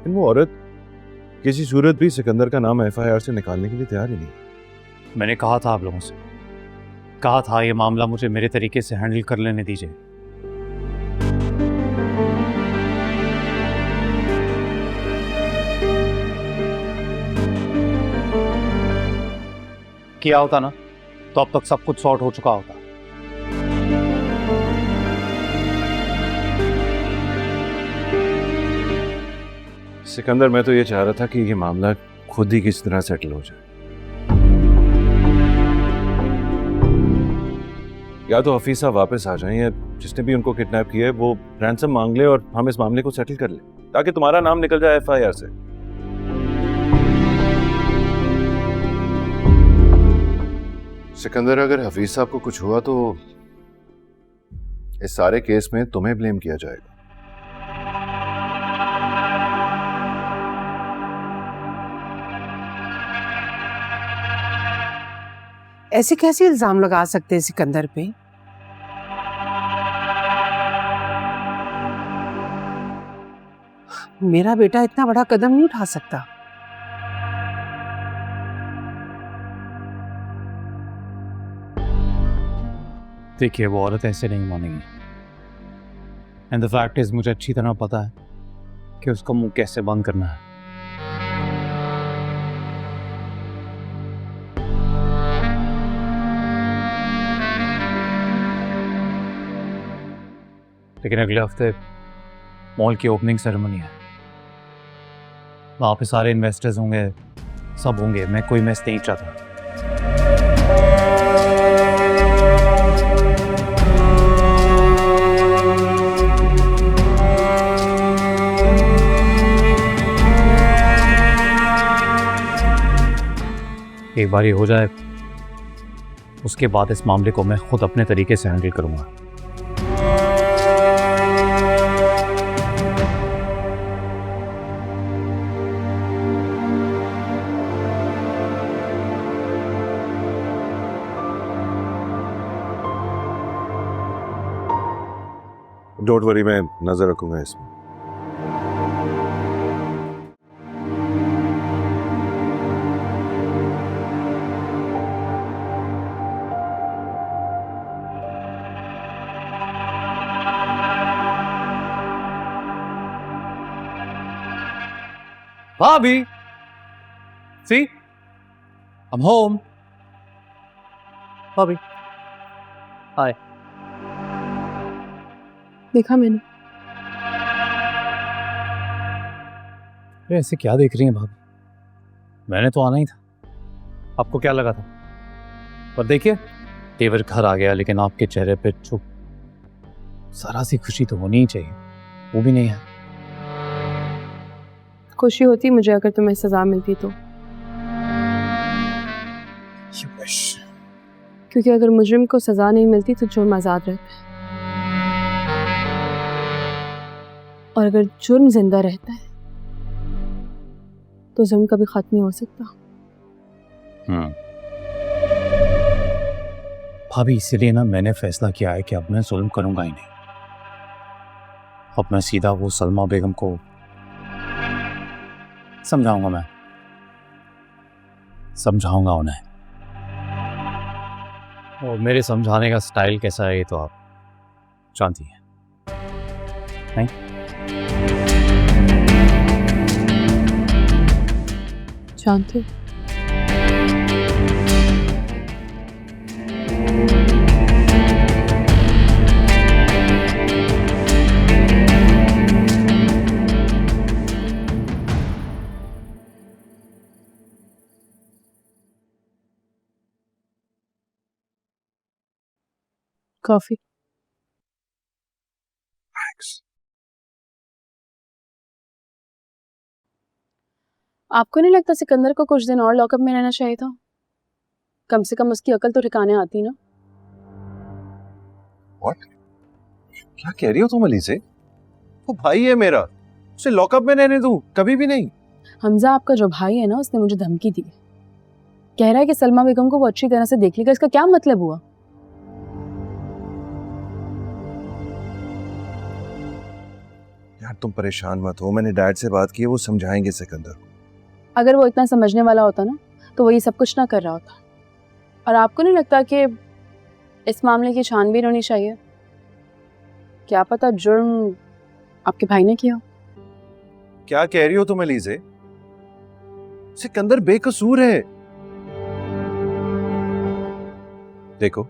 लेकिन वो औरत किसी सूरत भी सिकंदर का नाम एफआईआर से निकालने के लिए तैयार ही नहीं। मैंने कहा था आप लोगों से, कहा था ये मामला मुझे मेरे तरीके से हैंडल कर लेने दीजिए। किया होता ना तो अब तक सब कुछ सॉर्ट हो चुका होता। सिकंदर, मैं तो ये चाह रहा था कि ये मामला खुद ही किस तरह सेटल हो जाए। या तो हफीसा वापस आ जाएं या जिसने भी उनको किडनैप किया है वो रैंसम मांग ले और हम इस मामले को सेटल कर ले, ताकि तुम्हारा नाम निकल जाए एफआईआर से। सिकंदर, अगर हफीज साहब को कुछ हुआ तो इस सारे केस में तुम्हें ब्लेम किया जाएगा। ऐसे कैसे इल्जाम लगा सकते हैं सिकंदर पे? मेरा बेटा इतना बड़ा कदम नहीं उठा सकता। देखिए, वो औरत ऐसे नहीं मानेगी। एंड द फैक्ट इज, मुझे अच्छी तरह पता है कि उसका मुंह कैसे बंद करना है। लेकिन अगले हफ्ते मॉल की ओपनिंग सेरेमनी है, वहां पे सारे इन्वेस्टर्स होंगे, सब होंगे। मैं कोई मैस नहीं चाहता। एक बार ये हो जाए उसके बाद इस मामले को मैं खुद अपने तरीके से हैंडल करूंगा। डोंट वरी, मैं नजर रखूंगा इसमें। भाभी, see, I'm home. भाभी, हाय। देखा मैंने। अरे ऐसे क्या देख रही हैं भाभी? मैंने तो आना ही था। आपको क्या लगा था? पर देखिए, तेवर घर आ गया, लेकिन आपके चेहरे पे चुप जरा सी खुशी तो होनी ही चाहिए, वो भी नहीं है। खुशी होती मुझे अगर तुम्हें सजा मिलती तो, क्योंकि अगर मुजरिम को सजा नहीं मिलती तो जुर्म आजाद रहता है, और अगर जुर्म जिंदा रहता है तो जुर्म कभी खत्म नहीं हो सकता। भाभी, इसीलिए ना मैंने फैसला किया है कि अब मैं जुल्म करूंगा ही नहीं। अब मैं सीधा वो सलमा बेगम को समझाऊंगा, मैं समझाऊंगा उन्हें। और मेरे समझाने का स्टाइल कैसा है ये तो आप जानती हैं, नहीं? जानते हो? कॉफी। आपको नहीं लगता सिकंदर को कुछ दिन और लॉकअप में रहना चाहिए था? कम से कम उसकी अकल तो ठिकाने आती ना। What? क्या कह रही हो तुम अली से? वो भाई है मेरा, उसे लॉकअप में रहने दूं? कभी भी नहीं। हमजा, आपका जो भाई है ना, उसने मुझे धमकी दी। कह रहा है कि सलमा बेगम को वो अच्छी तरह से देख लेगा। इसका क्या मतलब हुआ? यार तुम परेशान मत हो, मैंने डैड से बात की है, वो समझाएंगे सिकंदर को। अगर वो इतना समझने वाला होता ना तो वो ये सब कुछ ना कर रहा होता। और आपको नहीं लगता कि इस मामले की छानबीन होनी चाहिए? क्या पता जुर्म आपके भाई ने किया हो। क्या कह रही हो तुम अलीजे? सिकंदर बेकसूर है। देखो,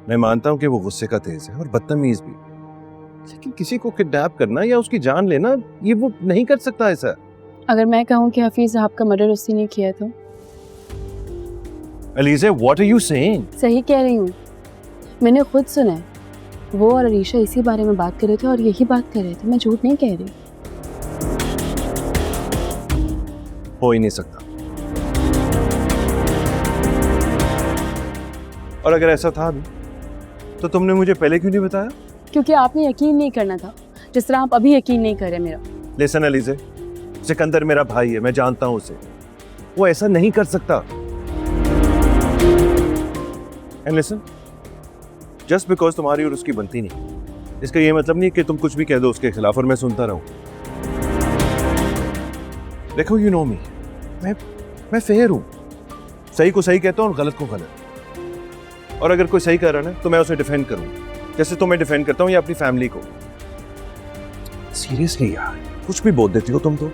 मैं मानता हूं कि वो गुस्से का तेज है और बदतमीज भी, लेकिन किसी को किडनैप करना या उसकी जान लेना, ये वो नहीं कर सकता ऐसा। अगर मैं कहूँ कि हफीज साहब का मर्डर उसी ने किया तो? Alizeh, what are you saying? सही कह रही हूँ, मैंने खुद सुना है। वो और अरीशा इसी बारे में बात कर रहे थे और यही बात कर रहे थे, मैं झूठ नहीं कह रही। हो ही नहीं सकता। और अगर ऐसा था भी तो तुमने मुझे पहले क्यों नहीं बताया? क्योंकि आपने यकीन नहीं करना था, जिस तरह आप अभी यकीन नहीं कर रहे मेरा। लिसन अलीजे, सिकंदर मेरा भाई है, मैं जानता हूं उसे, वो ऐसा नहीं कर सकता। एंड लिसन, जस्ट बिकॉज तुम्हारी और उसकी बनती नहीं, इसका ये मतलब नहीं कि तुम कुछ भी कह दो उसके खिलाफ और मैं सुनता रहूं। देखो, यू नो मी, मैं फेयर हूं, सही को सही कहता हूं और गलत को गलत। और अगर कोई सही कर रहा है ना तो मैं उसे डिफेंड करूंगा, जैसे तो मैं डिफेंड करता हूं या अपनी फैमिली को। सीरियसली यार, कुछ भी बोल देती हो तुम तो।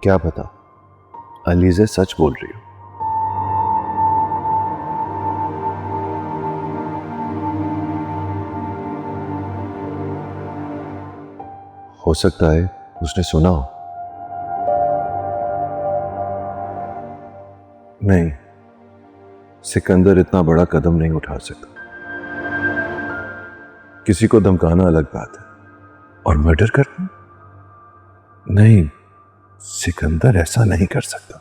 क्या पता अलीजे सच बोल रही हो। हो सकता है उसने सुना हो। नहीं, सिकंदर इतना बड़ा कदम नहीं उठा सकता। किसी को धमकाना अलग बात है, और मर्डर करना नहीं, सिकंदर ऐसा नहीं कर सकता।